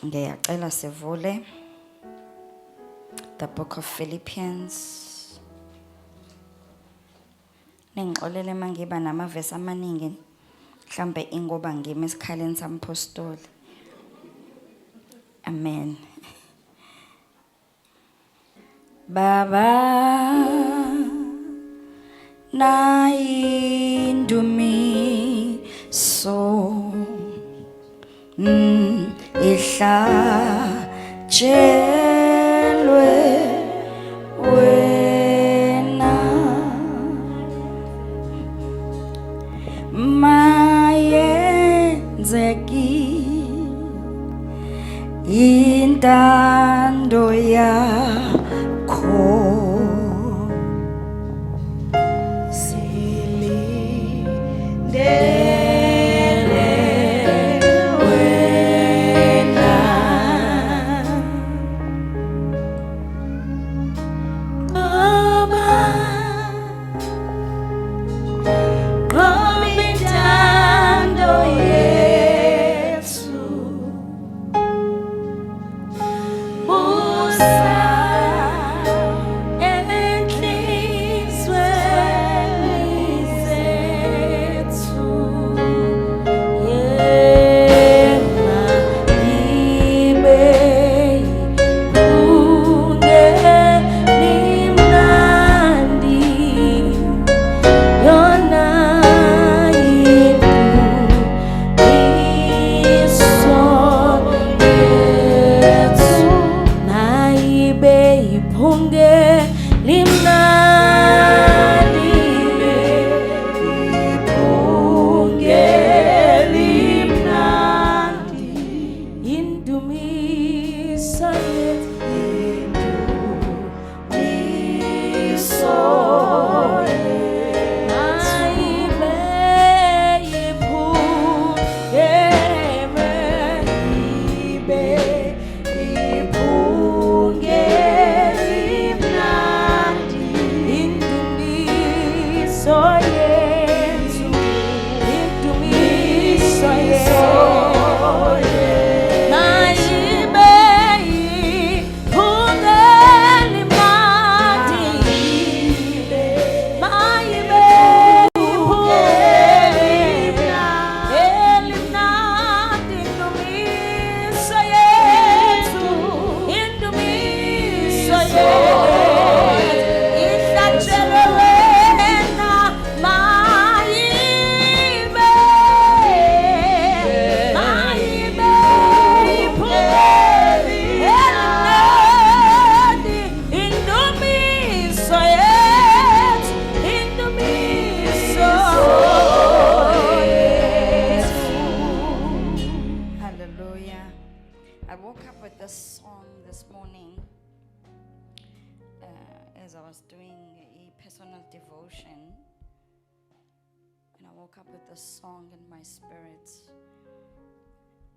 Ngiyacela sivule the book of Philippians. Ningixolele mangiba namavesi amaningi mhlambe ingoba ngime esikhaleni sampostoli. Amen. Baba na indumi so ihlatshelwe wena mayenzeki intando yakho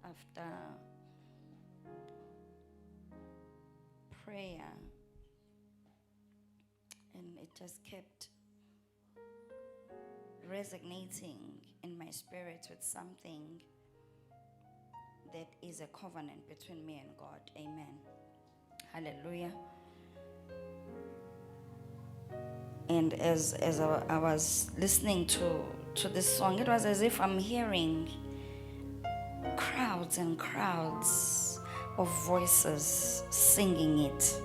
after prayer, and it just kept resonating in my spirit with something that is a covenant between me and God. Amen. Hallelujah. And as I was listening to this song, it was as if I'm hearing crowds and crowds of voices singing it.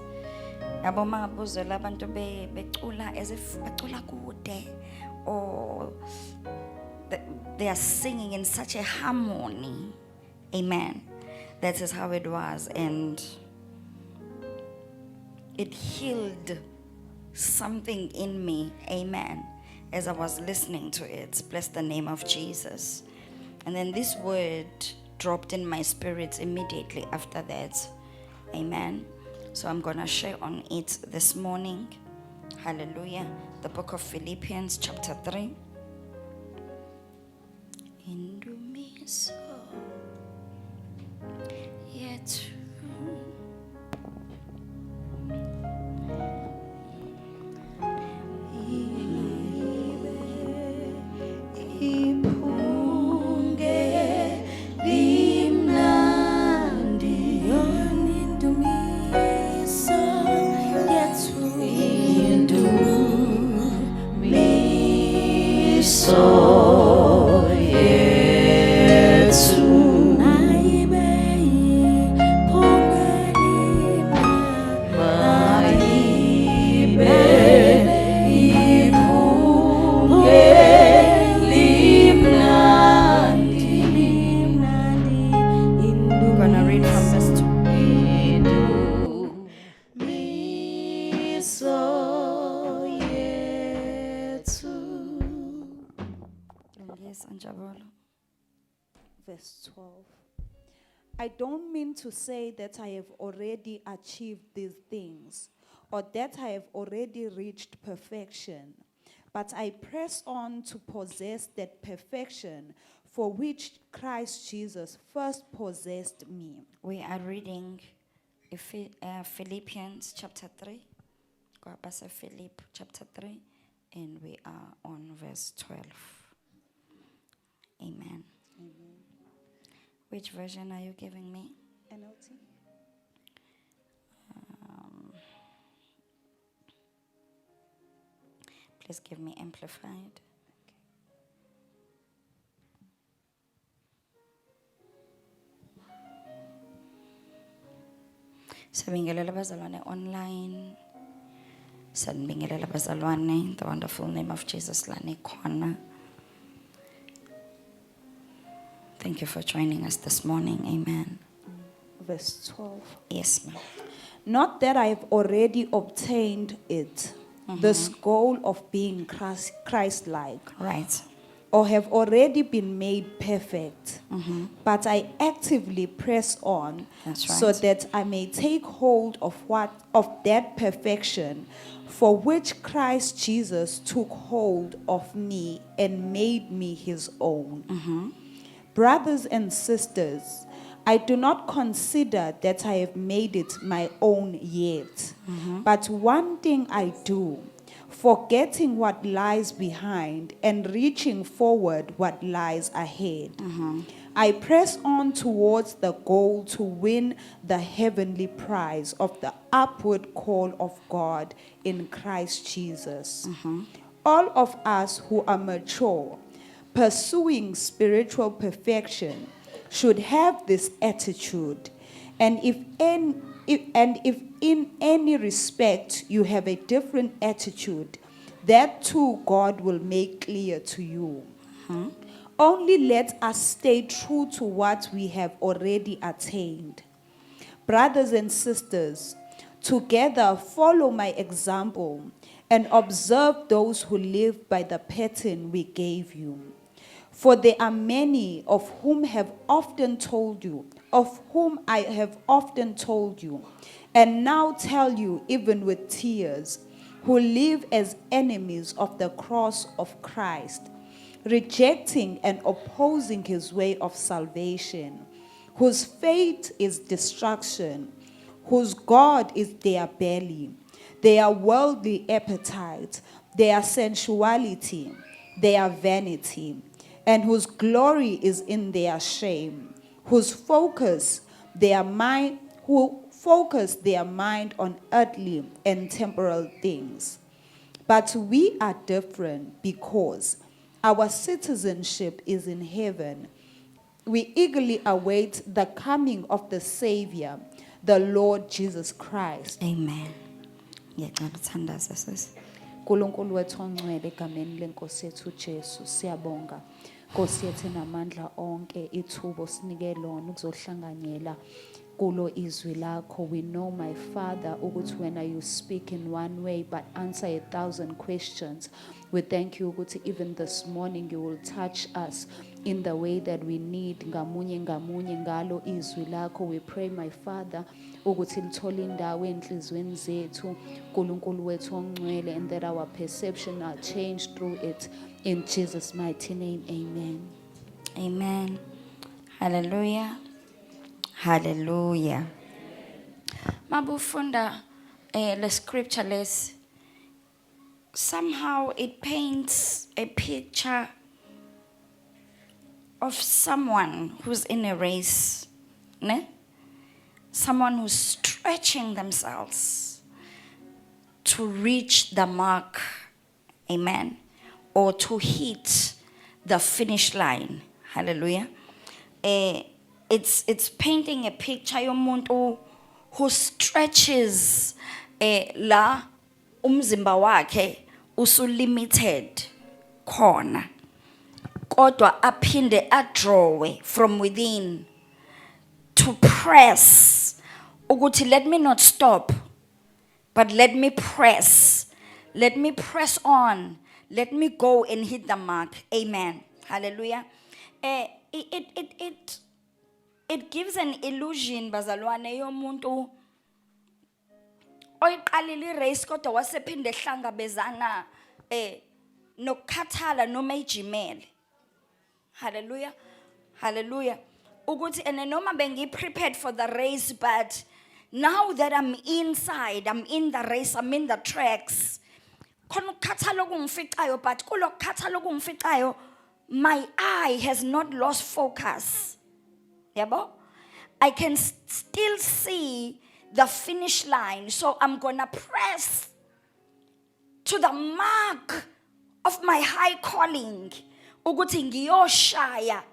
Yabo mangabuzela abantu becula as if bacula kude, or they are singing in such a harmony. Amen. That is how it was, and it healed something in me. Amen. As I was listening to it, bless the name of Jesus. And then this word dropped in my spirit immediately after that. Amen. So I'm gonna share on it this morning. Hallelujah. The book of Philippians chapter 3. Indumiso yet ipunge limnandi Verse 12. I don't mean to say that I have already achieved these things or that I have already reached perfection, but I press on to possess that perfection for which Christ Jesus first possessed me. We are reading Philippians chapter 3. Go up as Philip chapter 3, and we are on verse 12. Amen. Which version are you giving me? NLT. Please give me amplified. Sabingelela bazalwane online. Sanibingelela bazalwane in the wonderful name of Jesus lana khona. Thank you for joining us this morning. Amen. Verse 12. Yes, ma'am. Not that I have already obtained it, this goal of being Christ-like, Right. or have already been made perfect, but I actively press on That's so right. that I may take hold of that perfection for which Christ Jesus took hold of me and made me his own. Brothers and sisters, I do not consider that I have made it my own yet. But one thing I do, forgetting what lies behind and reaching forward what lies ahead. I press on towards the goal to win the heavenly prize of the upward call of God in Christ Jesus. All of us who are mature, pursuing spiritual perfection, should have this attitude. And if in any respect you have a different attitude, that too God will make clear to you. Only let us stay true to what we have already attained. Brothers and sisters, together follow my example and observe those who live by the pattern we gave you. For there are many of whom I have often told you, and now tell you even with tears, who live as enemies of the cross of Christ, rejecting and opposing his way of salvation, whose fate is destruction, whose God is their belly, their worldly appetite, their sensuality, their vanity, and whose glory is in their shame, who focus their mind on earthly and temporal things. But we are different because our citizenship is in heaven. We eagerly await the coming of the Savior, the Lord Jesus Christ. Amen. Ngiyaqala ukuthandaza sis. Nkulunkulu wethu ongcwele egameni lenkosi yethu Jesu siyabonga. Nkosi yethu enamandla onke ithubo sinike lona ukuzohlanganyela kulo izwi lakho. We know, my Father, ukuthi wena you speak in one way but answer 1,000 questions. We thank you ukuthi even this morning you will touch us in the way that we need ngamunye ngamunye ngalo izwi lakho. We pray, my Father, ukuthi lithole indawo enhlizweni zethu nkulunkulu wethu ongcwele, and that our perception are changed through it. In Jesus' mighty name, amen. Amen. Hallelujah. Hallelujah. Mabufunda the scripture less, somehow it paints a picture of someone who's in a race, ne? Someone who's stretching themselves to reach the mark, amen, or to hit the finish line. Hallelujah. It's painting a picture yomuntu who stretches la umzimba wakhe usulimited khona, kodwa aphinde adrawe from within to press ukuthi let me not stop, but let me press on, let me go and hit the mark. Amen. Hallelujah. it gives an illusion bazalwane yomuntu oyiqalile irace kodwa wasephinde ehlangabezana nokukhathala noma ejimele. Hallelujah. Hallelujah. Ukuthi and noma bengi-prepared for the race, but now that I'm inside, I'm in the race, I'm in the tracks. Khona ukukhathala okungificayo, but kulo kukhathala okungificayo, my eye has not lost focus. Yabo? I can still see the finish line. So I'm gonna press to the mark of my high calling. Ukuthi ngiyoshaya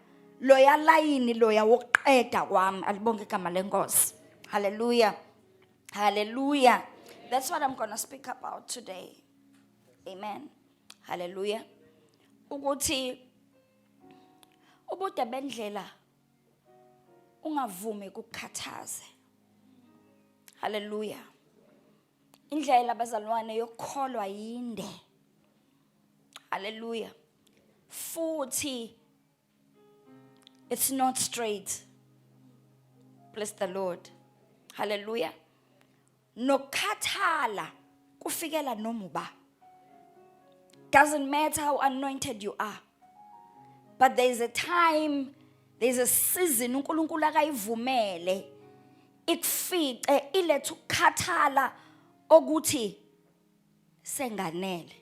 loya layini loya wokuqeda kwami. Alibonke igama lenkosi. Hallelujah. Hallelujah. That's what I'm gonna speak about today. Amen. Hallelujah. Ukuthi ubude bendlela ungavumi ukukhathaze. Hallelujah. Indlela bazalwane yokukholwa yinde. Hallelujah. Futhi it's not straight. Bless the Lord. Hallelujah. Nokhathala kufikela nomuba. Doesn't matter how anointed you are. But there's a time, there's a season uNkulunkulu akayivumele ikufice ilethe ukukhathala okuthi senganele.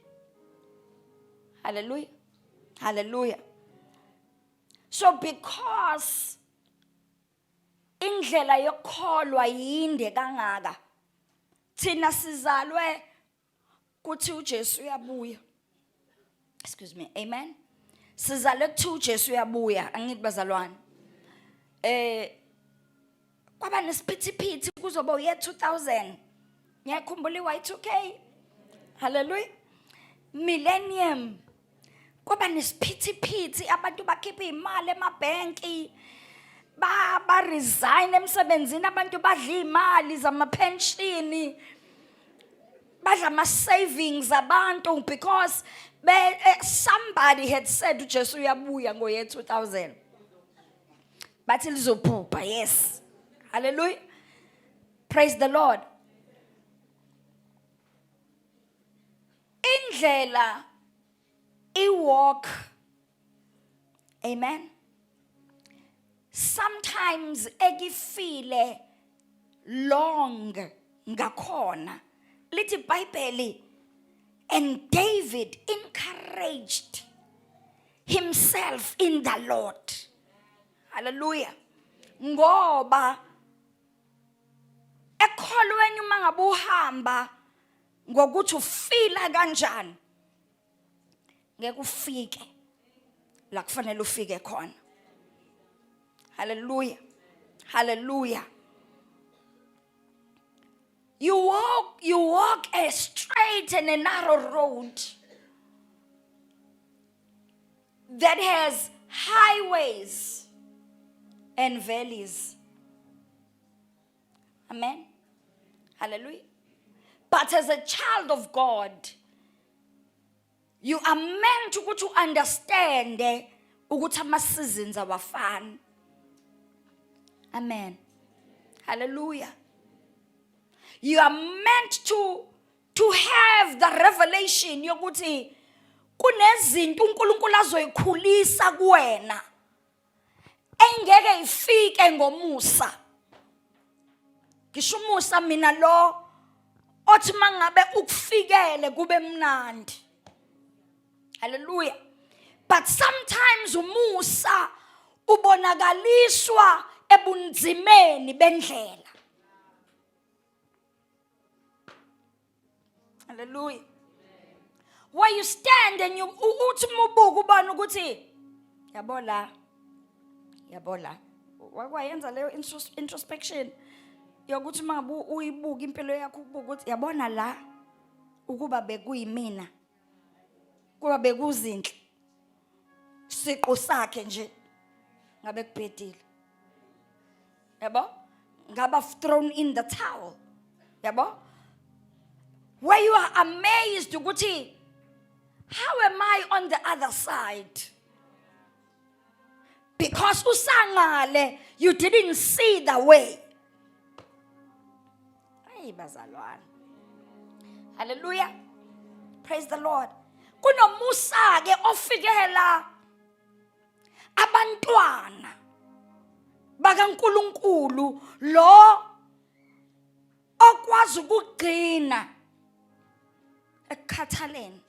Hallelujah. Hallelujah. So because indlela yokukholwa yinde kangaka, thina sizalwe kuthi uJesu uyabuya. Excuse me. Amen. Sizalwe kuthi uJesu uyabuya, angithi bazalwane. Kwaba nesiphithiphithi kuzoba uye 2000. Ngiyakhumbula i-Y2K. Hallelujah. Millennium. Kwaba nesiphithiphithi abantu bakhipha imali emabhenki. Ba resign emsebenzini abantu badla imali zama-pension. Badla ama-savings abantu because somebody had said uJesu uyabuya ngoye 2000. Bathi lizophupha, yes. Hallelujah. Praise the Lord. Indlela walk. Amen. Sometimes egifile long ngakhona. Lithi iBhayibheli, and David encouraged himself in the Lord. Hallelujah. Ngoba ekholweni mangabe uhamba ngokuthi ufila kanjani ngeke ufike la kufanele ufike khona. Hallelujah. Hallelujah. You walk a straight and a narrow road that has highways and valleys. Amen. Hallelujah. But as a child of God, you are meant to understand ukuthi ama-seasons awafani. Amen. Hallelujah. You are meant to have the revelation yokuthi kunezinto uNkulunkulu azoyikhulisa kuwena engeke ifike ngomusa. Ngisho umusa mina lo othi mangabe ukufikele kube mnandi. Hallelujah. But sometimes umusa ubonakaliswa ebunzimeni bendlela. Hallelujah. Where you stand and you uthi mubuka ubona ukuthi yabola wayenza leyo introspection yokuthi mangabe uyibuka impilo yakho ubuka ukuthi yabona la ukuba bekuyimina kuba bekuzinhle siqo sakhe nje ngabe kubhedile. Yabo ngaba thrown in the towel. Yabo where you are amazed ukuthi how am I on the other side? Because usangale, you didn't see the way. Hey, bazalwane. Hallelujah. Praise the Lord. Kunomusa ke ofikela abantwana bakaNkulunkulu lo okwazi ukugcina ekhathaleni,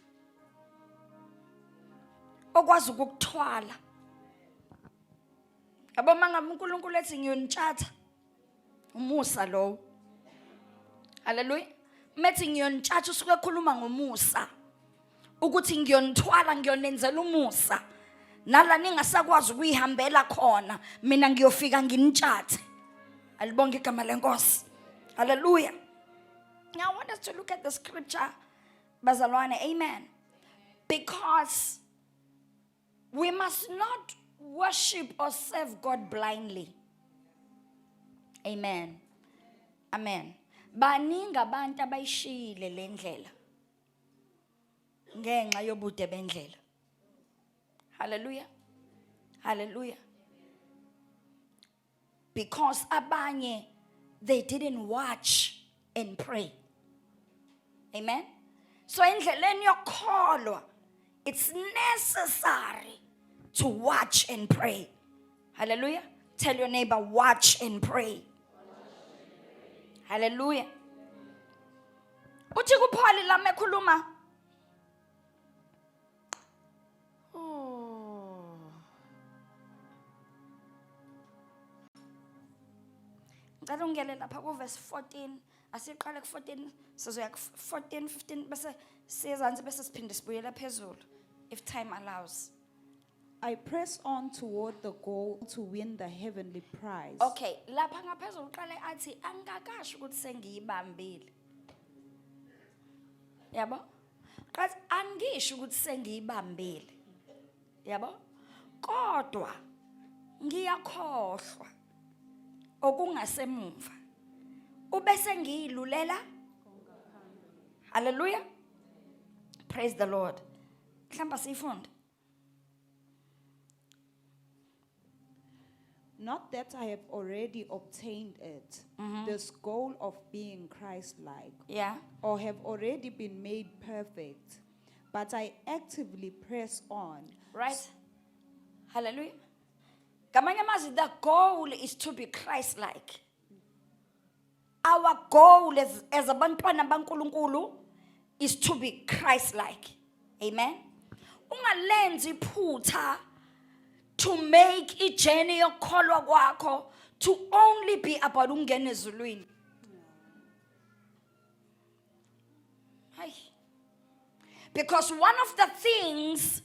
okwazi ukukuthwala. Yabo mangami uNkulunkulu ethi ngiyonitshatha umusa lo. Hallelujah. Methi ngiyonitshatha usuke ekhuluma ngomusa ukuthi ngiyonithwala ngiyonenzela umusa. Nala ningasakwazi ukuyihambela khona mina ngiyofika nginitshathe. Alibonge igama lenkosi. Hallelujah. Now I want us to look at the scripture, bazalwane, amen. Because we must not worship or serve God blindly. Amen. Amen. Baningi abantu abayishile le ndlela ngenxa yobude bendlela. Hallelujah. Hallelujah. Because abanye, they didn't watch and pray. Amen. So endleleni yokholwa, it's necessary to watch and pray. Hallelujah. Tell your neighbor, watch and pray. Hallelujah. Uthi kuPaul lama ekhuluma. Ngicela ungene lapha ku verse 14. Asiqale ku 14 sizoya ku 14 15 bese siyezansi bese siphinde sibuyela phezulu if time allows. I press on toward the goal to win the heavenly prize. Okay, lapha ngaphezulu uqale athi angakasho ukuthi sengiyibambile. Yabo? Qathi angisho ukuthi sengiyibambile. Yabo? Kodwa ngiyakhohlwa okungasemuva. Ubese ngiyilulela. Hallelujah. Praise the Lord. Mhlamba sifunde. Not that I have already obtained it, this goal of being Christ-like, Yeah. or have already been made perfect, but I actively press on. Right? Hallelujah. Kamanye amazwi, the goal is to be Christ-like. Our goal as abantwana baNkulunkulu is to be Christ-like. Amen. Ungalenzi iphutha to make a journey yokholwa kwakho to only be about ungena ezulwini. Hi. Because one of the things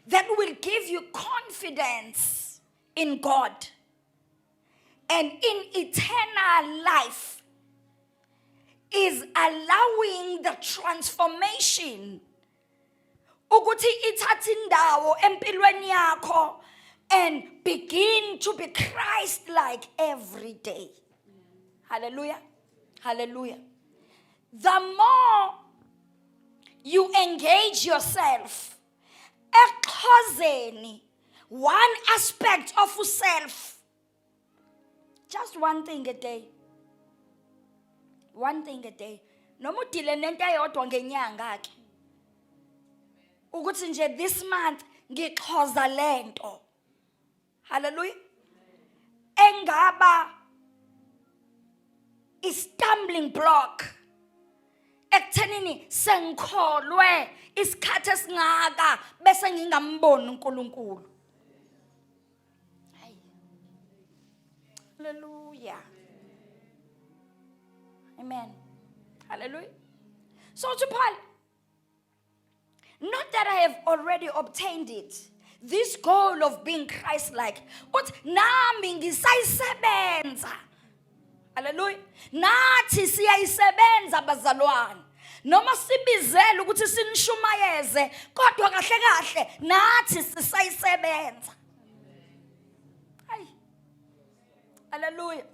that will give you confidence in God and in eternal life is allowing the transformation ukuthi ithathe indawo empilweni yakho and begin to be Christ-like every day. Hallelujah. Hallelujah. The more you engage yourself, ekuxhozeni one aspect of yourself, just one thing a day. One thing a day. Noma udile nento eyodwa ngenyanga ke. Ukuthi nje this month ngixhoza lento. Hallelujah. Engaba is stumbling block. Ekuthenini sengikholwe isikhathi esingaka bese ngingamboni uNkulunkulu. Hey. Hallelujah. Amen. Hallelujah. So to Paul, not that I have already obtained it, this goal of being Christ-like, but nami ngisayisebenza. Hallelujah. Nathi siyayisebenza bazalwane. Noma sibizele ukuthi sinishumayeze, kodwa kahle kahle nathi sisayisebenza. Hey. Hallelujah.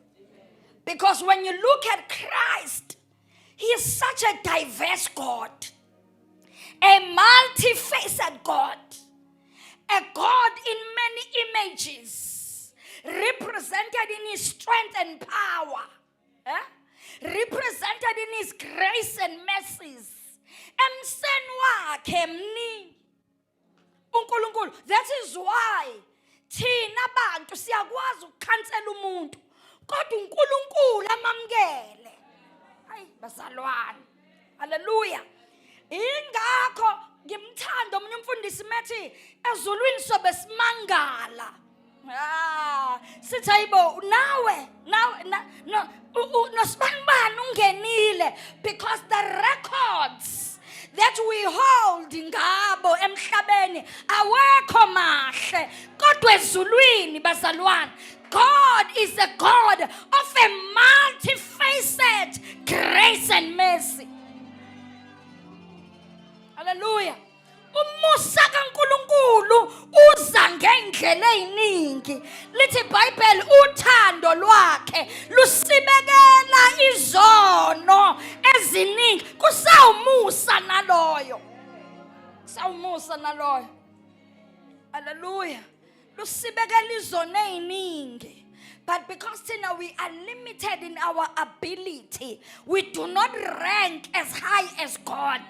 Because when you look at Christ, He is such a diverse God, a multi-faced God, a God in many images. represented in his strength and power, represented in his grace and mercies. Emseni wakhe mningi uNkulunkulu. That is why thina bantu siyakwazi ukukhansela umuntu kodwa uNkulunkulu amamkele. Hayi bazalwane. Hallelujah. Ingakho ngimthanda omunye umfundisi methi ezulwini sobe simangala. Sithi hayibo nawe nosibani ungenile because the records that we hold ngabo emhlabeni awekho mahle kodwa ezulwini bazalwane God is a God of a multi-faced grace and mercy. Hallelujah. Umusa kaNkulunkulu uza ngendlela eziningi. Lithi iBhayibheli uthando lwakhe lusibekela izono eziningi. Kusawumusa naloyo. Kusawumusa naloyo. Hallelujah. Lusibekela izono eziningi. But because we are limited in our ability, we do not rank as high as God.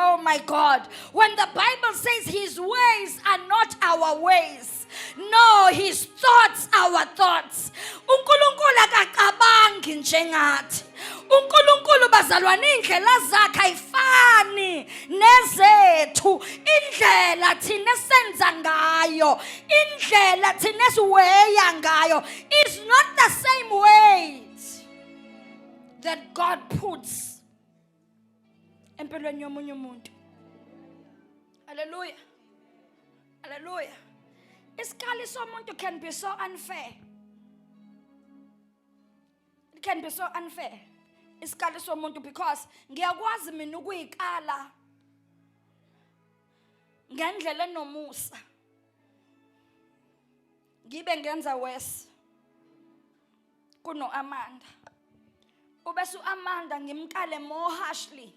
Oh my God. When the Bible says his ways are not our ways, no, his thoughts our thoughts. uNkulunkulu akacabangi njengathi. uNkulunkulu bazalwane indlela zakhe ayifani nezethu. Indlela thina senza ngayo, indlela thina siweya ngayo is not the same weight that God puts empelweni yomunye umuntu. Hallelujah. Hallelujah. Isikali somuntu can be so unfair. It can be so unfair. Isikali somuntu because ngiyakwazi mina ukuyikala ngendlela enomusa. Ngibe ngenza worse kuno Amanda. Ubesu Amanda ngimkale more harshly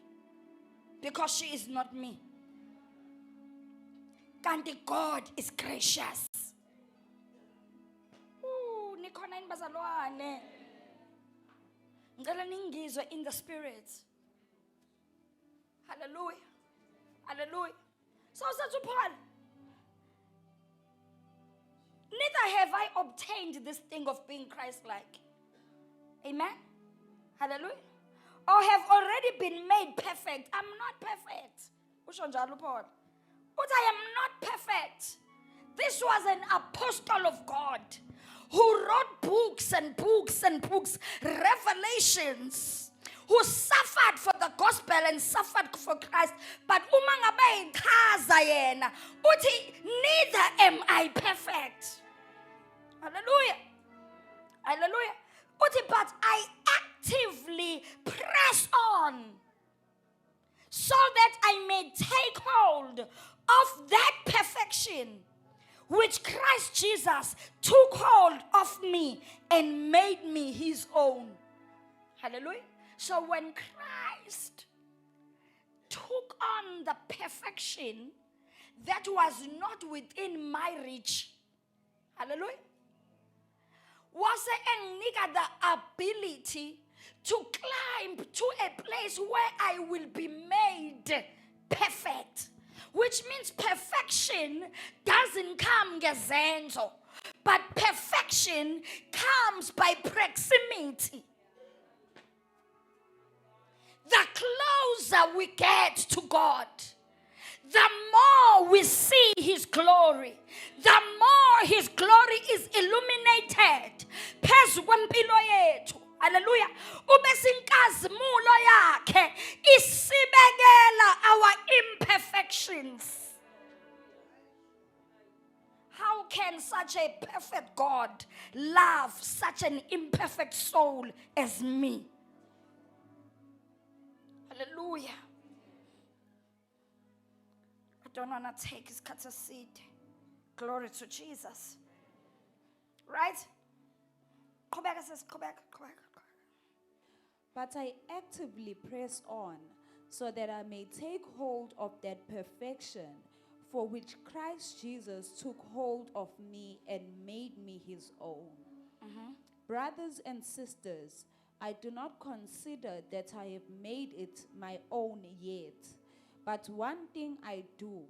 because she is not me. Kanti God is gracious. Nikhona yini bazalwane? Ngicela ningizwe in the spirit. Hallelujah. Hallelujah. So said to Paul, neither have I obtained this thing of being Christ-like. Amen. Hallelujah. Or have already been made perfect. I'm not perfect. Usho njalo Paul. But I am not perfect. This was an apostle of God who wrote books and books and books, revelations, who suffered for the gospel and suffered for Christ. But umangabe ichaza yena uthi neither am I perfect. Hallelujah. Hallelujah. Uthi but I actively press on so that I may take hold of that perfection which Christ Jesus took hold of me and made me his own. Hallelujah. So when Christ took on the perfection that was not within my reach, hallelujah, was enginika the ability to climb to a place where I will be made perfect. Which means perfection doesn't come ngezenzo, but perfection comes by proximity. The closer we get to God, the more we see his glory, the more his glory is illuminated. Phezu kwempilo yethu. Hallelujah. Ubesinkazimulo yakhe isibekela our imperfections. How can such a perfect God love such an imperfect soul as me? Hallelujah. I don't want to take his cut a seed. Glory to Jesus. Right? Go back, says, go back. But I actively press on so that I may take hold of that perfection for which Christ Jesus took hold of me and made me his own. Brothers and sisters, I do not consider that I have made it my own yet, but one thing I do,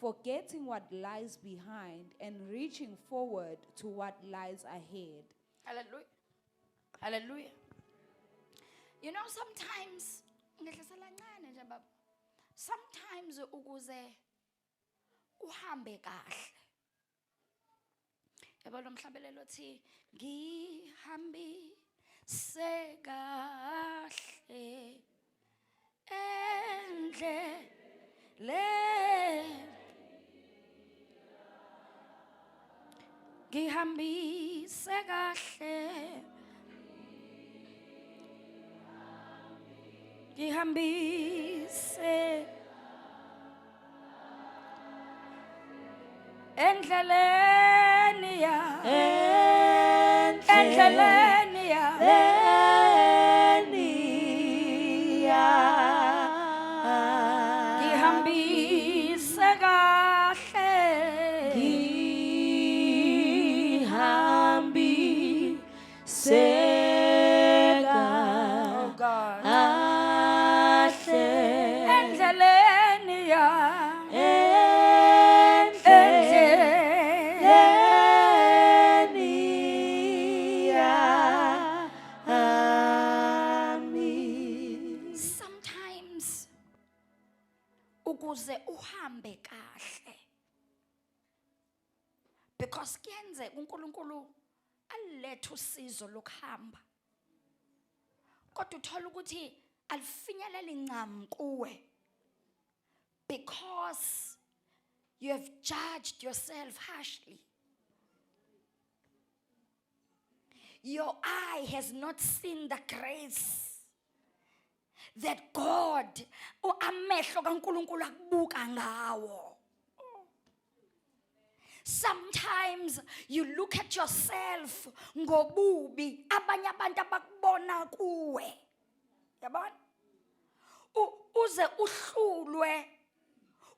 forgetting what lies behind and reaching forward to what lies ahead. Hallelujah. Hallelujah. You know, sometimes, sometimes ukuze uhambe kahle. Yabo lo mhlabelelo thi ngihambise kahle endleleni ngihambise kahle ngihambise endleleni ya endleleni ya ngihambise kahle oh God endleleni ya sometimes ukuze uhambe kahle because kuyenzeka uNkulunkulu alilethe usizo lokuhamba kodwa uthola ukuthi alifinyeleli ncam kuwe because you have judged yourself harshly. Your eye has not seen the grace that God amehlo kaNkulunkulu akubuka ngawo. Sometimes you look at yourself ngobubi abanye abantu abakubona kuwe. Yabona? Uze uhlulwe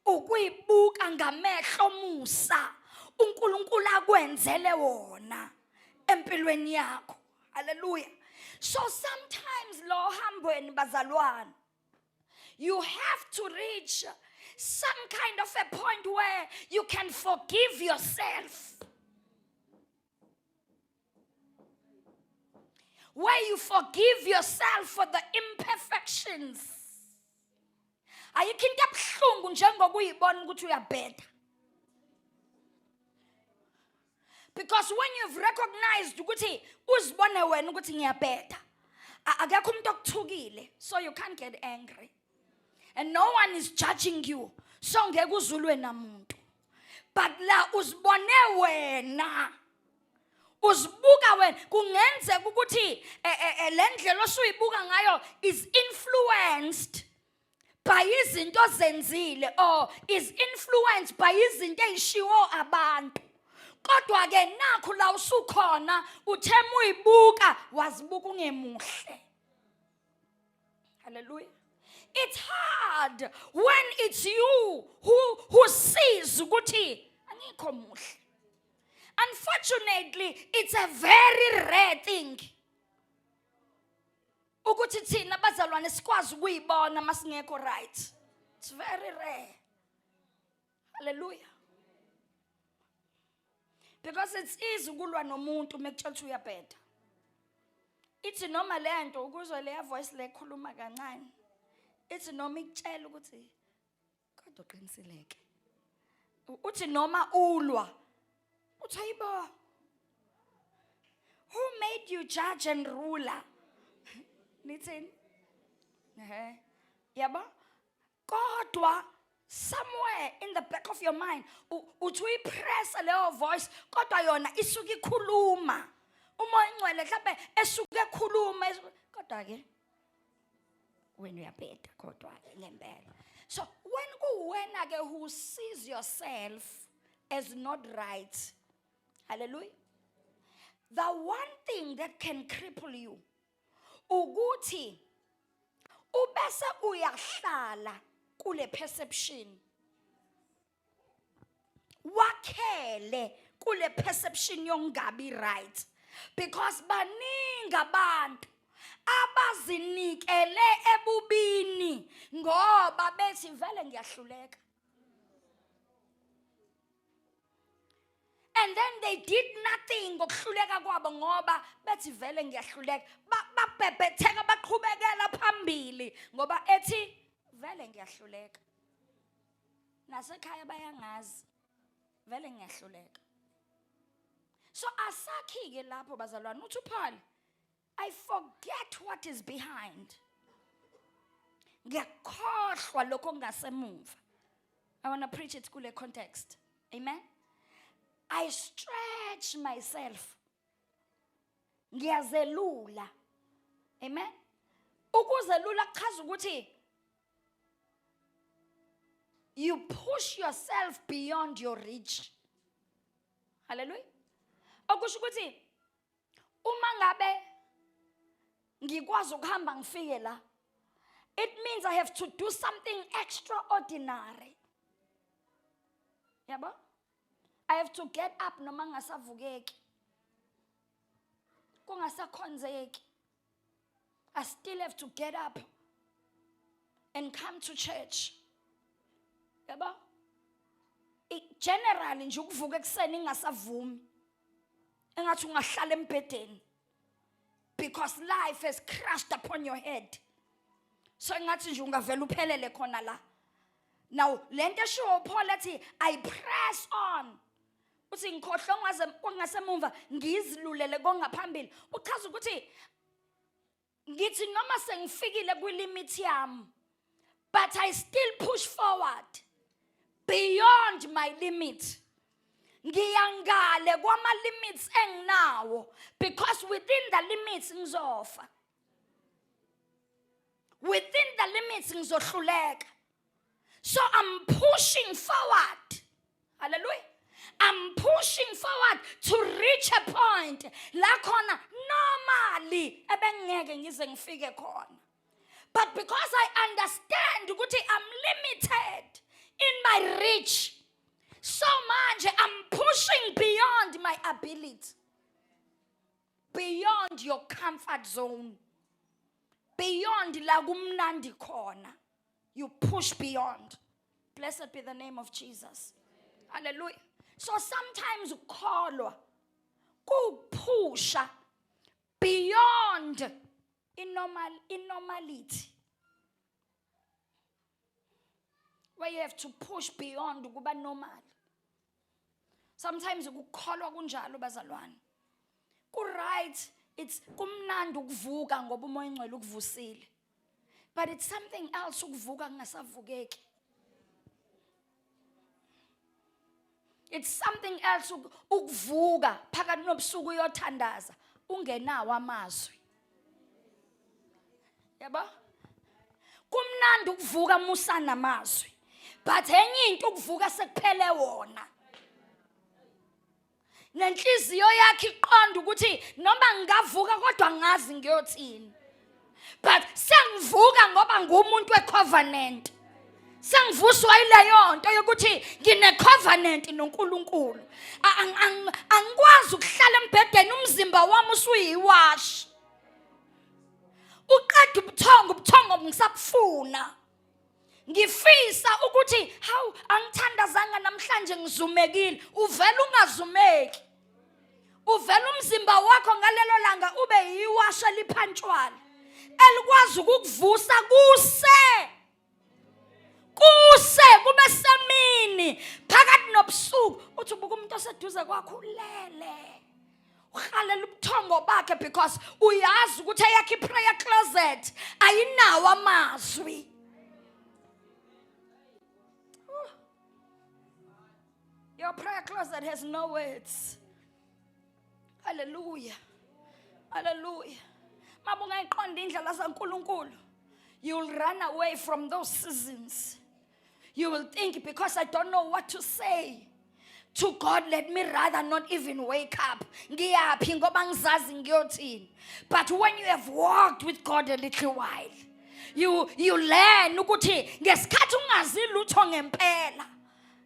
ukuyibuka ngamehlo musa uNkulunkulu akwenzele wona empilweni yakho. Hallelujah. So sometimes lo hambweni bazalwane, you have to reach some kind of a point where you can forgive yourself. Where you forgive yourself for the imperfections. Ayikho into ebuhlungu njengokuyibona ukuthi uyabheda. Because when you've recognized ukuthi uzibone wena ukuthi ngiyabheda, akekho umuntu okuthukile, so you can't get angry. And no one is judging you, so ngeke uzulwe namuntu. But la uzibone wena, uzibuka wena, kungenzeka ukuthi lendlela osuyibuka ngayo is influenced by izinto zenzile or is influenced by izinto ezishiwo abantu. Kodwa ke nakho la usukhona uthema uyibuka wazibuka ungemuhle. Hallelujah. It's hard when it's you who sees ukuthi angikho muhle. Unfortunately, it's a very rare thing. Ukuthi thina bazalwane sikwazi ukuyibona masingekho right. It's very rare. Hallelujah. Because it's easy ukulwa nomuntu mekutshela ukuthi uyabheda. Ithi noma lento ukuzwe le voice lekhuluma kancane. Ithi noma ikutshela ukuthi kodwa qiniseleke. Uthi noma ulwa. Uthi hayibo. Who made you judge and ruler? Nithini? Yabo? Kodwa somewhere in the back of your mind, uthi uyipress leyo voice, kodwa yona isuke ikhuluma. Umoya ingcwele mhlawumbe esuke ekhuluma, kodwa ke wena uyabheda kodwa ngempela. So when kuwena ke who sees yourself as not right, hallelujah, the one thing that can cripple you ukuthi ubese uyahlala kule perception wakhele kule perception yongabi right, because baningi abantu abazinikele ebubini ngoba bethi vele ngiyahluleka. And then they did nothing ngokuhluleka kwabo ngoba bethi vele ngiyahluleka. Babhebhetheka baqhubekela phambili ngoba ethi vele ngiyahluleka. Nasekhaya bayangazi vele ngiyahluleka. So asakhi-ke lapho bazalwane uthi uPaul, I forget what is behind. Ngiyakhohlwa lokho ngasemuva. I want to preach it kule context. Amen. I stretch myself. Ngiyazelula. Amen. Ukuzelula kuchaza ukuthi you push yourself beyond your reach. Hallelujah. Okusho ukuthi uma ngabe ngikwazi ukuhamba ngifike la, it means I have to do something extraordinary. Yabo? I have to get up noma ngasavukeki. Kungasakhonzeki. I still have to get up and come to church. Yabo? Generally nje ukuvuka ekseni ngasavumi. Engathi ungahlala embedeni. Because life has crashed upon your head. So engathi nje ungavela uphelele khona la. Now lento esho Paul ethi I press on. Uthi ngikhohlwa ngasemumva ngizilulele kongaphambili. Uchaza ukuthi ngithi noma sengifikile kwilimit yami, but I still push forward beyond my limit. Ngiyangale kwama limits enginawo, because within the limits ngizofa. Within the limits ngizohluleka. So I'm pushing forward. Hallelujah. I'm pushing forward to reach a point la khona normally ebengeke ngize ngifike khona. But because I understand ukuthi I'm limited in my reach, so much I'm pushing beyond my ability, beyond your comfort zone, beyond la kumnandi khona. You push beyond. Blessed be the name of Jesus. Hallelujah. So sometimes ukholwa kupusha beyond normality, where you have to push beyond ukuba normal. Sometimes ukukholwa kunjalo bazalwane. Ku right, it's kumnandi ukuvuka ngoba umoya ngcwele ukuvusile. But it's something else ukuvuka ngasavukeki. It's something else ukuvuka phakathi nobusuku uyothandaza ungenawo amazwi. Yabo? Kumnandi ukuvuka musa namazwi. But enye into ukuvuka sekuphele wona. Nenhliziyo yakhe iqonda ukuthi noma ngingavuka kodwa ngazi ngiyothini. But sengivuka ngoba ngumuntu wecovenant. Sengivuswa ileyo nto yokuthi ngine covenant noNkulunkulu. Angikwazi ukuhlala embedeni umzimba wami usuyiwash. Uqeda ubuthongo ngisabufuna. Ngifisa ukuthi hawu angithandazanga namhlanje ngizumekile. Uvela ungazumeki. Uvela umzimba wakho ngalelo langa ube yiwasha liphantshwala. Elikwazi ukukuvusa kuse kube semini phakathi nobusuku uthi ubuka umuntu oseduze kwakho ulele uhalela ubuthongo bakhe, because uyazi ukuthi eyakhe prayer closet ayinawo amazwi. Your prayer closet has no words. Hallelujah. Hallelujah. Mabunga iqonda indlela zaNkulunkulu, you will run away from those seasons. You will think, because I don't know what to say to God, let me rather not even wake up. But when you have walked with God a little while, you learn ukuthi ngesikhathi ungazi lutho ngempela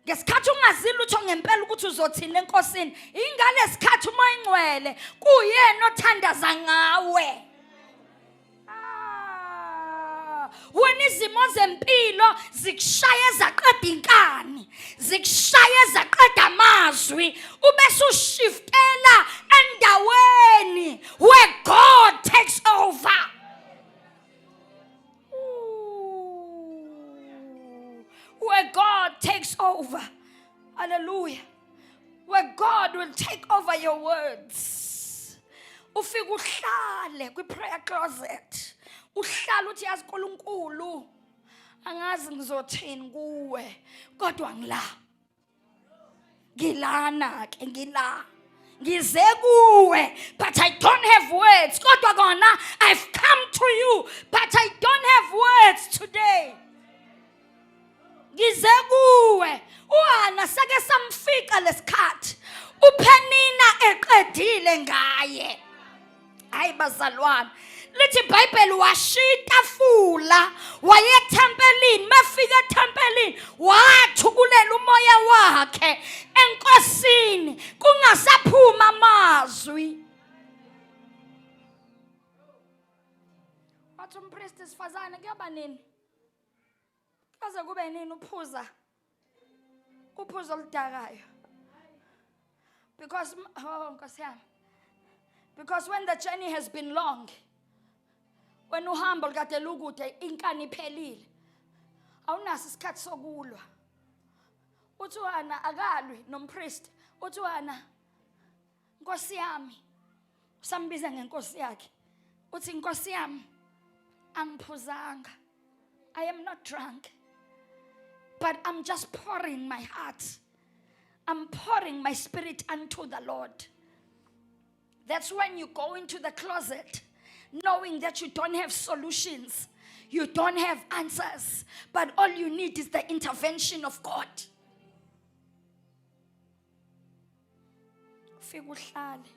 ngesikhathi ungazili utho ngempela ukuthi uzothini enkosini ingaleskhathi umoya ingcwele kuyena othandaza ngawe. Wena izimo zempilo zikushaya zaqeda inkani, zikushaya zaqeda amazwi, ubese ushiftela endaweni where God takes over. Where God takes over. Hallelujah. Where God will take over your words. Ufike uhlale kwi-prayer closet. Uhlala uthi yazi uNkulunkulu angazi ngizothini kuwe kodwa ngilana ke ngize kuwe but I don't have words kodwa kona I've come to you but I don't have words today. Ngize kuwe uHana sake samfika lesikhathi uPenina eqedile ngaye. Hayi bazalwane lithi iBhayibheli washita fula waye ethempelini mafika ethempelini wathukulela umoya wakhe enkosini kungasaphuma amazwi. Wathi umpriest sifazane kuyaba nini? Kaze kube nini uphuza oludakayo? Because Nkosi yami, because when the journey has been long, when uhambo likade lukude inkani iphelile awunaso isikhathi sokulwa. Uthi uHana akalwi nompriest, uthi uHana Nkosi yami, usambiza ngenkosi yakhe, uthi Nkosi yami angiphuzanga, I am not drunk but I'm just pouring my heart, I'm pouring my spirit unto the Lord. That's when you go into the closet knowing that you don't have solutions, you don't have answers, but all you need is the intervention of God. Fika uhlale.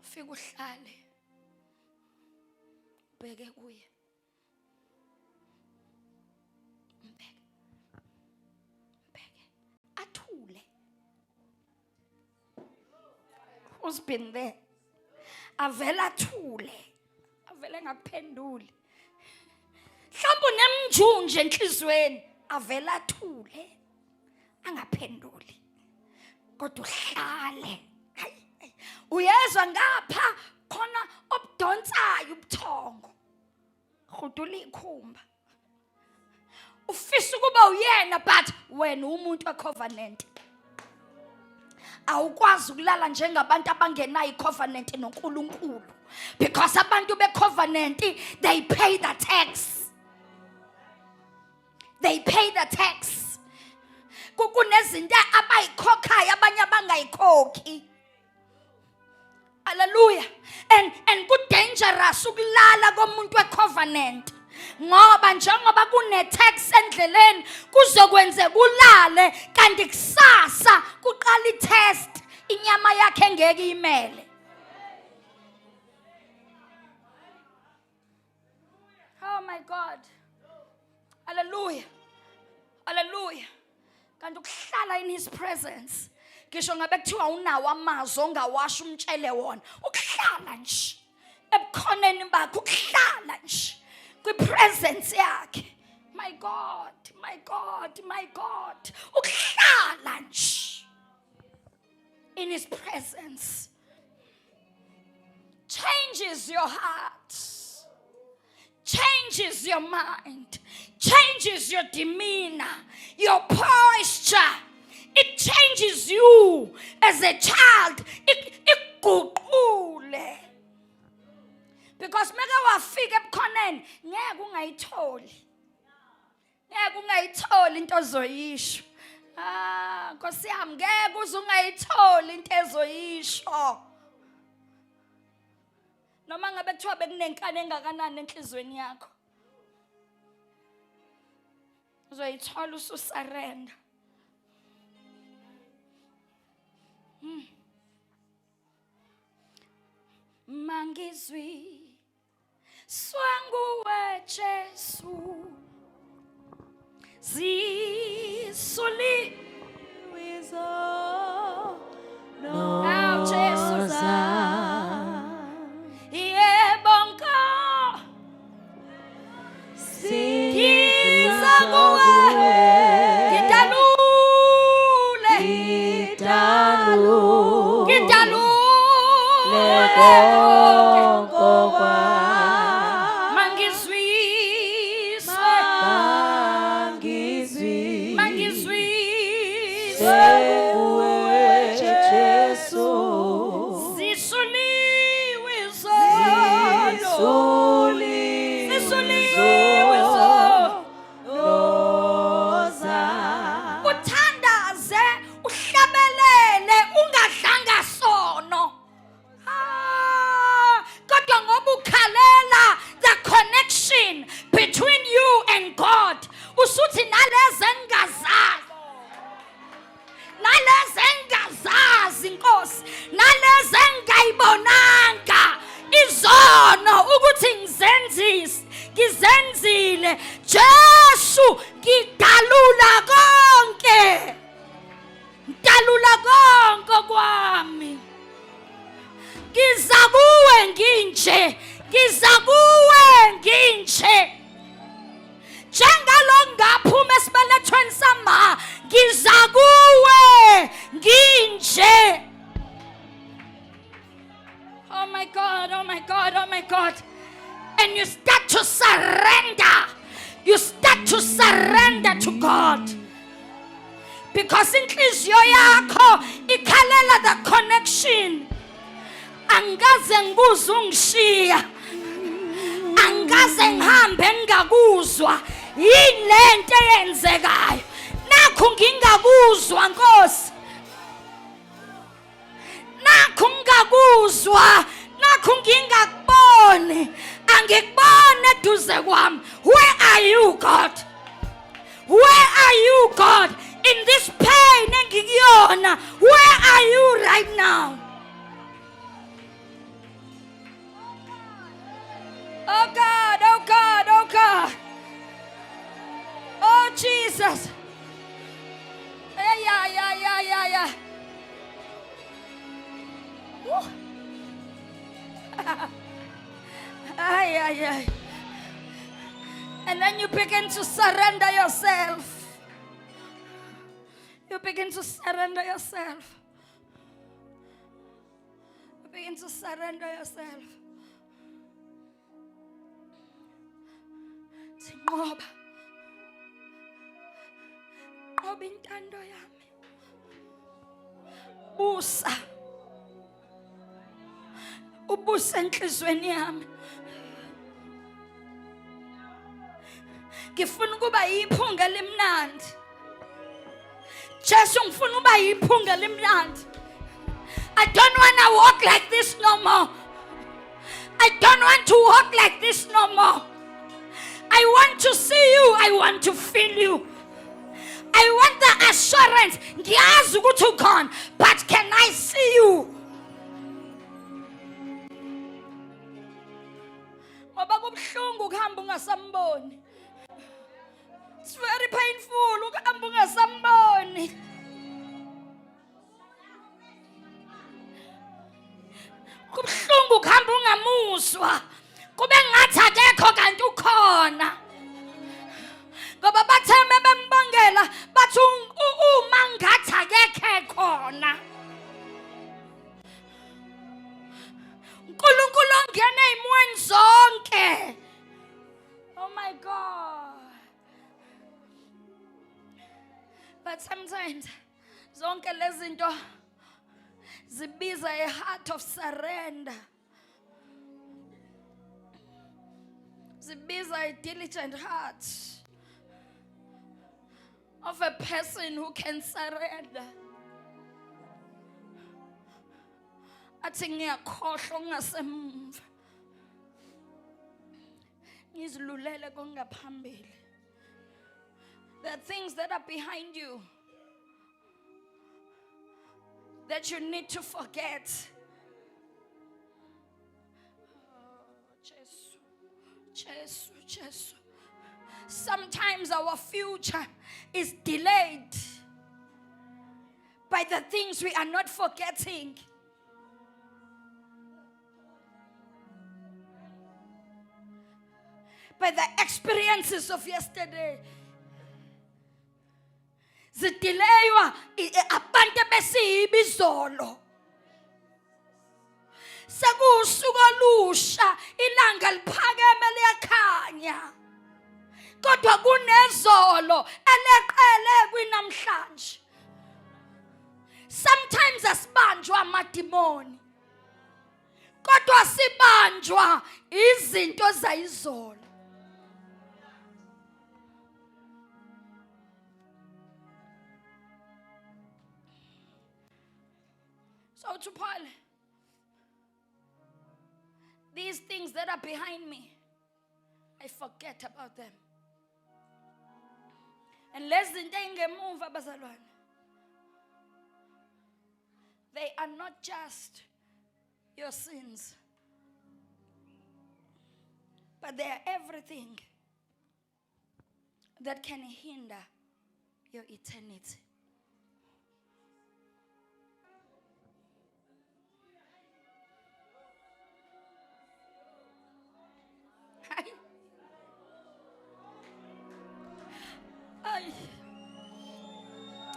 Fika uhlale. Bheke kuye. Athule. Who's been there? Avela thule. Avela ngakuphenduli. Mhlawumbe unemnjunje enhlizweni, avela thule. Angaphenduli. Kodwa uhlale. Uyezwa ngapha khona obudonsayo ubuthongo. Khudula ikhumba. Ufisa ukuba uyena but wena umuntu wecovenant. Awukwazi ukulala njengabantu abangenayo icovenant noNkulunkulu because abantu becovenant they pay the tax. They pay the tax. Kunezinto abayikhokhayo abanye abangayikhokhi. Hallelujah. And good dangerous ukulala komuntu wecovenant. Ngoba njengoba kune tax endleleni kuzokwenzeka ulale kanti kusasa kuqala itest inyama yakhe engeke imele. Oh my God. Hallelujah. Hallelujah. Kanti ukuhlala in his presence ngisho ngabe kuthiwa unawo amazwi ongawasha umtshele wona ukuhlala nje ebukhoneni bakho ukuhlala nje kwi-presence yakhe. My God, my God, my God. Ukuhlala nje in his presence changes your heart, changes your mind, changes your demeanor, your posture. It changes you as a child. Iguqule. Because mega wafika ebukhoneni ngeke ungayitholi. Ngeke ungayitholi into ozoyisho. Nkosi yami ngeke uze ungayitholi into ezoyisho. Noma ngabe kuthiwa bekunenkani engakanani enhlizweni yakho. Uzoyithola ususarenda. Mangizwi swangu we Jesu Zisuli. Now, Jesus. Yebonko. Kiza kuwe. Kidalule. Uthandaze, uhlabelele, ungadlanga sono. Kodwa ngoba ukhalela the connection between you and God. Usuthi nalezi engazazi Nkosi, nalezi engayibonanga izono ukuthi ngizenzile. Jesu, ngidalula konke kwami. Ngiza kuwe nginje. Njengalo ngaphuma esibelethweni sama, ngiza kuwe nginje. Oh my God, oh my God, oh my God. And you start to surrender. You start to surrender to God. Because inhliziyo yakho ikhalela the connection. Angaze ngibuze ungishiya. Angaze ngihambe ngingakuzwa. Yini lento eyenzekayo? Nakho ngingakuzwa Nkosi. Nakho ngingakuzwa. Nakho ngingakubone. Angikubone eduze kwami. Where are you, God? Where are you, God? In this pain engikuyona, where are you right now? Oh God, oh God, oh God. Oh Jesus. Yeah. Ay. And then you begin to surrender yourself. You begin to surrender yourself. You begin to surrender yourself. Ngoba intando yami. Ubusa enhlizweni yami. Ngifuna ukuba yiphunga elimnandi. Jesu, ngifuna ukuba yiphunga elimnandi. I don't want to walk like this no more. I don't want to walk like this no more. I want to see you. I want to feel you. I want the assurance. Ngiyazi ukuthi ukhona, but can I see you? Ngoba kubuhlungu ukuhamba ungasamboni. It's very painful ukuhamba ungasamboni. Kubuhlungu ukuhamba ungamuzwa. Kube ngathi akekho kanti ukhona. Ngoba batheme bembongela bathi uma ngathi akekho khona. uNkulunkulu ongena ezimweni zonke. Oh my God. But sometimes zonke lezi zinto zibiza a heart of surrender. Zibiza a diligent heart of a person who can surrender. Athi ngiyakhohlwa ngasemva. Ngizilulele kongaphambili. There are things that are behind you that you need to forget. Jesus. Sometimes our future is delayed by the things we are not forgetting. By the experiences of yesterday. Zidelaywa abantu besiyibizolo. Sekusuka lusha ilanga liphakeme liyakhanya. Kodwa kunezolo eleqele kwinamhlanje. Sometimes asibanjwa amadimoni. Kodwa sibanjwa izinto zayizolo. So to Paul, these things that are behind me, I forget about them. And lezi zinto engemuva bazalwane, they are not just your sins, but they are everything that can hinder your eternity.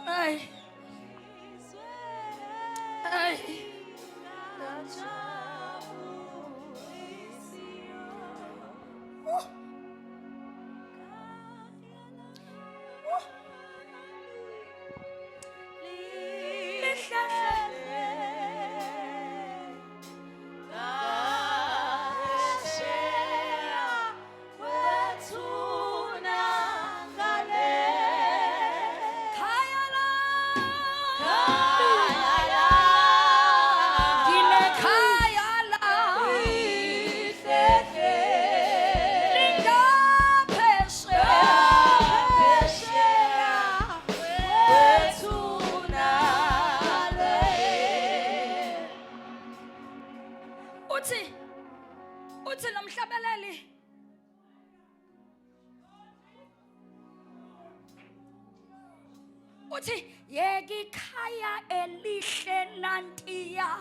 Ay. Uthi nomhlabeleli uthi yekikhaya elihle nantiya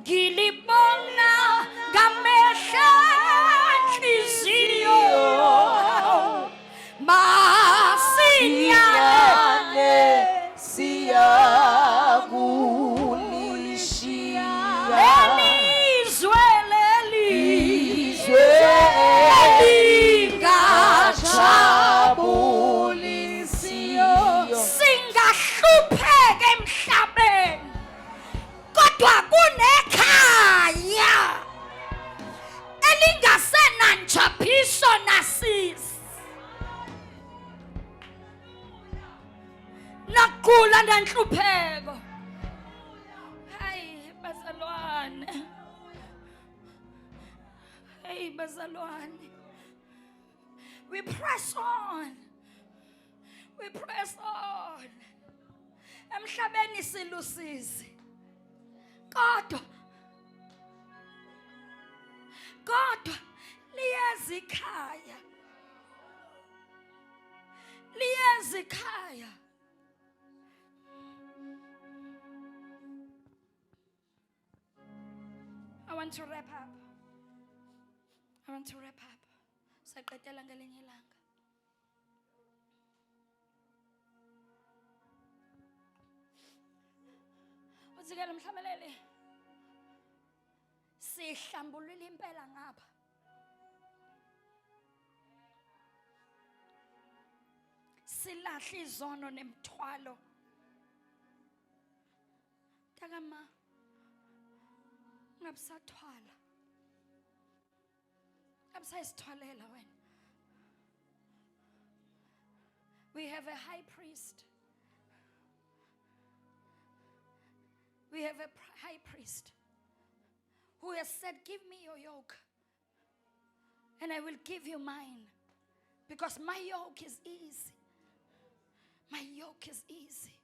ngilibona ngamehlo enhliziyo masinyane siyakulishiya singahlupheka emhlabeni kodwa kunekhaya elingasenanjaphiso nasisi naqula nanhlupheko. Hayi bazalwane, hey bazalwane, we press on. We press on. Emhlabeni silusizi. Kodwa liyezikhaya. Liyezikhaya. I want to wrap up. Saqedela ngelinye ilanga. Uzikela mhlabeleli. Sihlambulula impela ngapha. Silahle izono nemthwalo. Takama ngabsathwala. Absayisithwalela wena. We have a high priest. We have a high priest who has said, give me your yoke and I will give you mine, because my yoke is easy. My yoke is easy.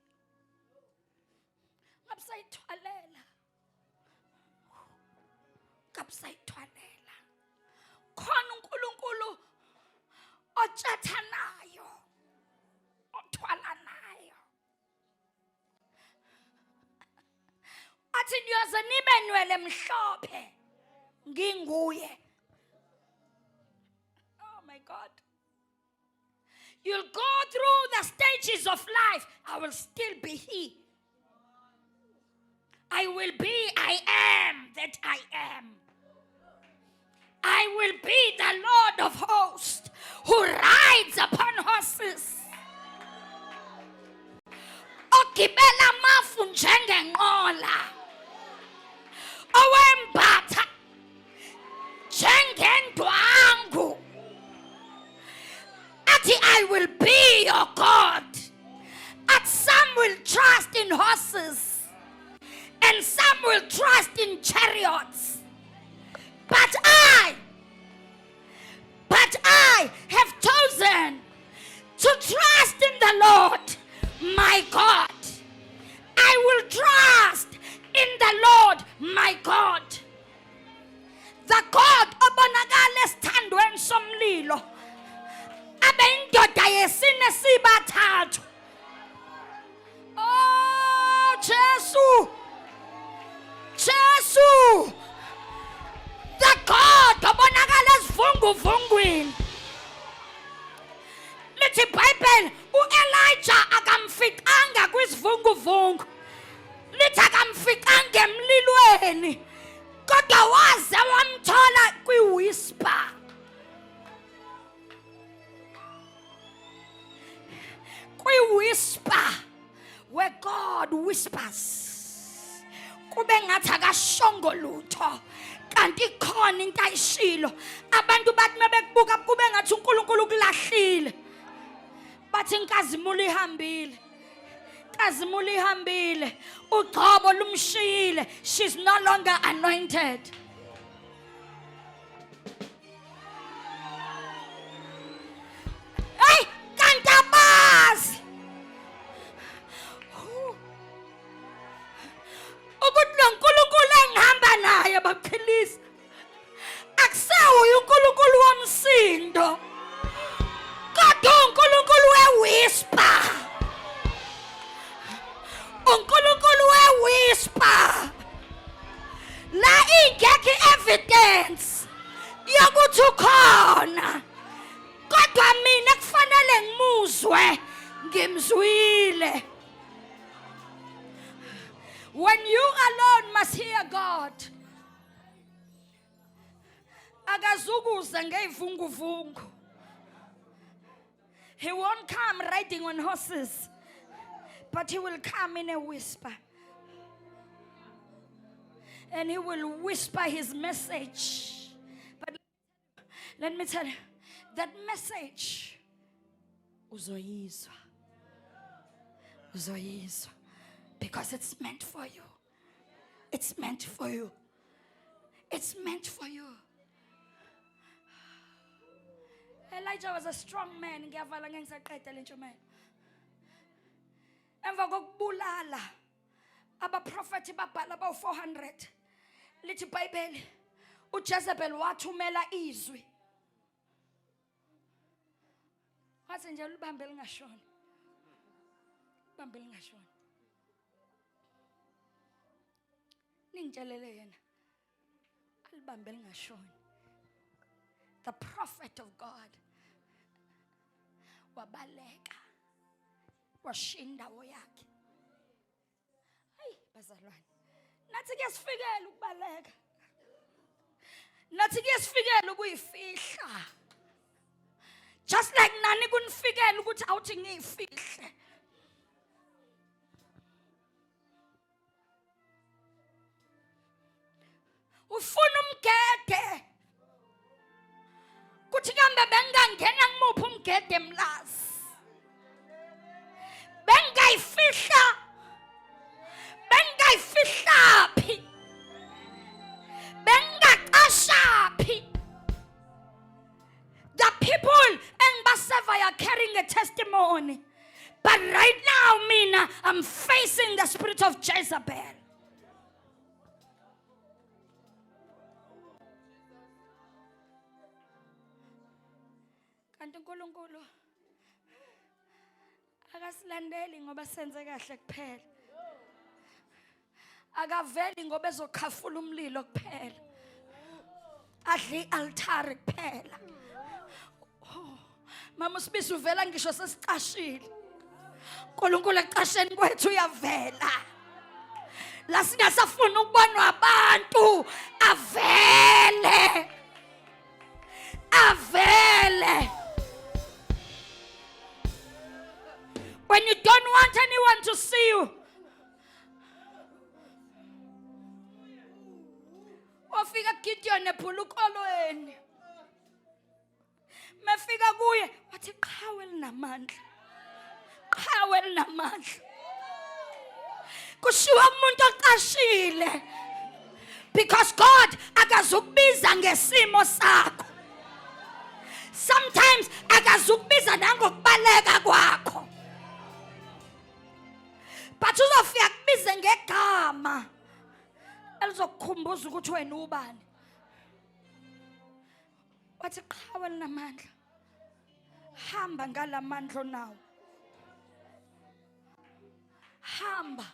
Ngabsayithwalela. Khona uNkulunkulu othetha nayo, othwala nayo. Athi niyoze nibe nwele mhlophe nginguye. Oh my God. You'll go through the stages of life. I will still be He. I will be, I am that I am. I will be the Lord of hosts who rides upon horses. Ogibela amafu njengenqola. Owembatha njengendwangu. Athi, I will be your God. And some will trust in horses, and some will trust in chariots. But I have chosen to trust in the Lord, my God. I will trust in the Lord, my God. The God obonakala esithandweni somlilo. Abe indoda yesine sibathathu. Oh, Jesu. Jesu. The God obonakala esivunguvungwini. Lithi iBhayibheli uElijah akamfikanga kwisivunguvungu. Lithi akamfikanga emlilweni. Kodwa waze wamthola kwi-whisper. Kwi-whisper where God whispers. Kube ngathi akashongo lutho. Kanti khona into ayishilo. Abantu bathi mebekubuka kube ngathi uNkulunkulu ukulahlile. Bathi inkazimulo ihambile. Inkazimulo ihambile. Ugcobo lumshiyile. She's no longer anointed. Hey, kantabazi. Ukuthi lo nkulunkulu engihamba naye baphilisa akusewu uNkulunkulu womsindo, kodwa uNkulunkulu we-whisper. uNkulunkulu we-whisper. La ingekho evidence yokuthi ukhona, kodwa mina kufanele ngimuzwe, ngimzwile. When you alone must hear God, akazukuze ngeyivunguvungu. He won't come riding on horses, but he will come in a whisper. And he will whisper his message. But let me tell you, that message, uzoyizwa. Uzoyizwa. Because it's meant for you. It's meant for you. It's meant for you. Elijah was a strong man. Ngiyavala ngengisaqeda lentshumayelo. Emva kokubulala abaprofeti babhala abawu-400. Lithi iBhayibheli uJezebel wathumela izwi. Wathi nje libambe lingashoni. Libambe lingashoni. Ningitshelele yena. Alibambe lingashoni. The prophet of God wabaleka washinda indawo yakhe. Hayi bazalwane, nathi kuyasifikela ukubaleka, nathi kuyasifikela ukuyifihla. Just like nani kunifikela ukuthi awuthi ngiyifihle. Ufuna umgede kuthi kambe bengangena ngimuphi umgede mlazi. Bengayifihla bengaqashaphi. The people engibaseva are carrying a testimony, but right now mina I'm facing the spirit of Jezebel. kanti uNkulunkulu akasilandeli ngoba senze kahle kuphela. Akaveli ngoba ezokhafula umlilo kuphela. Adli altare kuphela. Mama uSibisi uvela ngisho sesicashile. uNkulunkulu ecasheni kwethu uyavela. La singasafuna ukubonwa abantu avele. Avele. When you don't want anyone to see you, ofika Gideon ephula ukolweni. Mefika kuye wathi qhawe linamandla. Qhawe linamandla. Kushiwa umuntu oqashile. Because God akazukubiza ngesimo sakho. Sometimes akazukubiza nangokubaleka kwakho. But uzofika kubize ngegama elizokukhumbuza ukuthi wena ubani. Wathi qhawe linamandla. Hamba ngalamandla onawo. Hamba.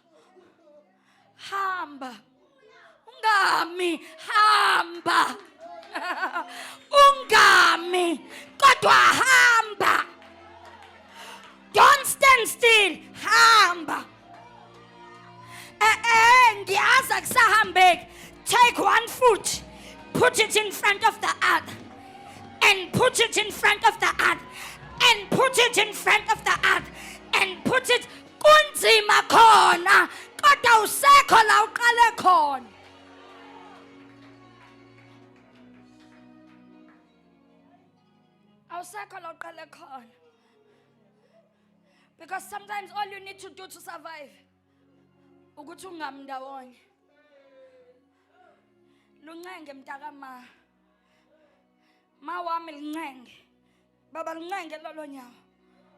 Hamba. Ungami hamba. Ungami kodwa hamba. Don't stand still. Hamba. Ngiyaza kusahambeki. Take one foot, put it in front of the other, and put it in front of the other, and put it in front of the other, and put it kunzima khona kodwa usekho la uqale khona. Awusekho la uqale khona. Because sometimes all you need to do to survive ukuthi ungami ndawonye. Luncenge mntaka ma wami lincenge. Baba lincenge lolo nyawo.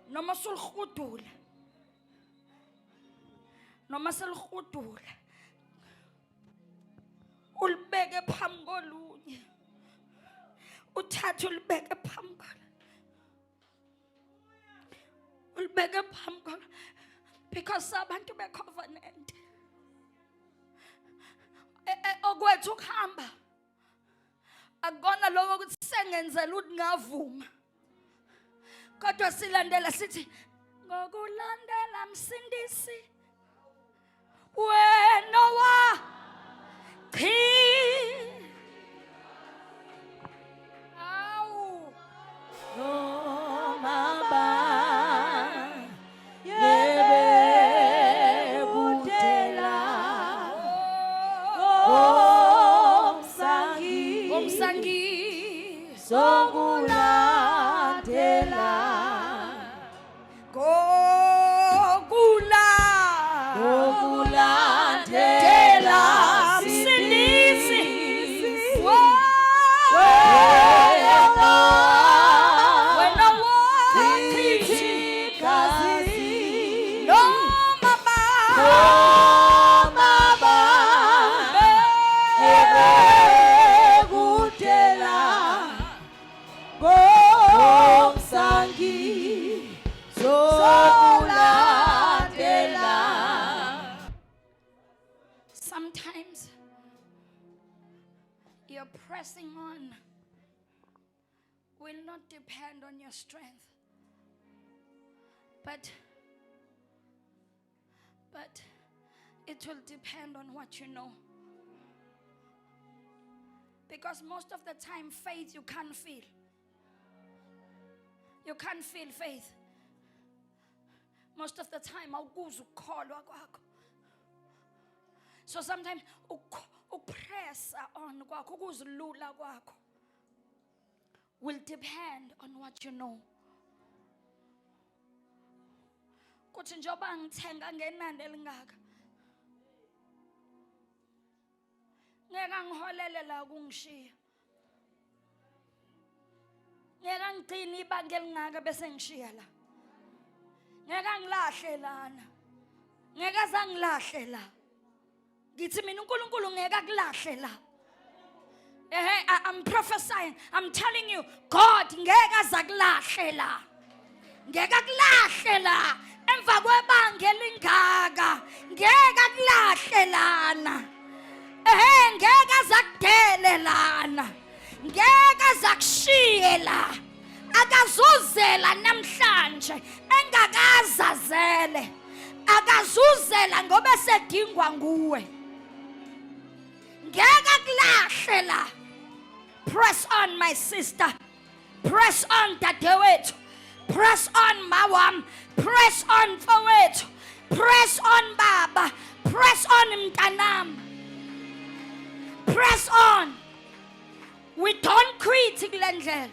Noma sulihudula. Noma selihudula. Ulibeke phambi kolunye. Uthathe ulibeke phambi kolunye. Ulibeke phambi kolunye. Because abantu becovenant. Okwethu ukuhamba akona lokho ukuthi sengenzela ukuthi ngavuma kodwa silandela sithi ngokulandela msindisi wena wa awu sometimes your pressing on will not depend on your strength, but it will depend on what you know. Because most of the time, faith you can't feel. You can't feel faith. Most of the time, awukuzwa ukukholwa kwakho. So sometimes, upress on kwakho, ukuzilula kwakho will depend on what you know. Kuthi njoba ngithenga ngenani elingaka. Ngeke ngiholele la kungishiya. Ngeke ngigcine ibanga elingaka bese ngishiya la. Ngeke ngilahle lana. Ngeke azangilahle la. Ngithi mina uNkulunkulu ngeke akulahle la. I'm prophesying. I'm telling you, God ngeke azakulahle la. Ngeke akulahle la. Emva kwebanga elingaka, ngeke akulahle lana. Ngeke azakudele lana. Ngeke azakushiye la. Akazuzela namhlanje engakazazele. Akazuzela ngoba sedingwa nguwe. Ngeke akulahle la. Press on, my sister. Press on, dadewethu. Press on, mawam. Press on, fowethu. Press on, baba. Press on, mtanam. Press on. We don't quit kule ndlela.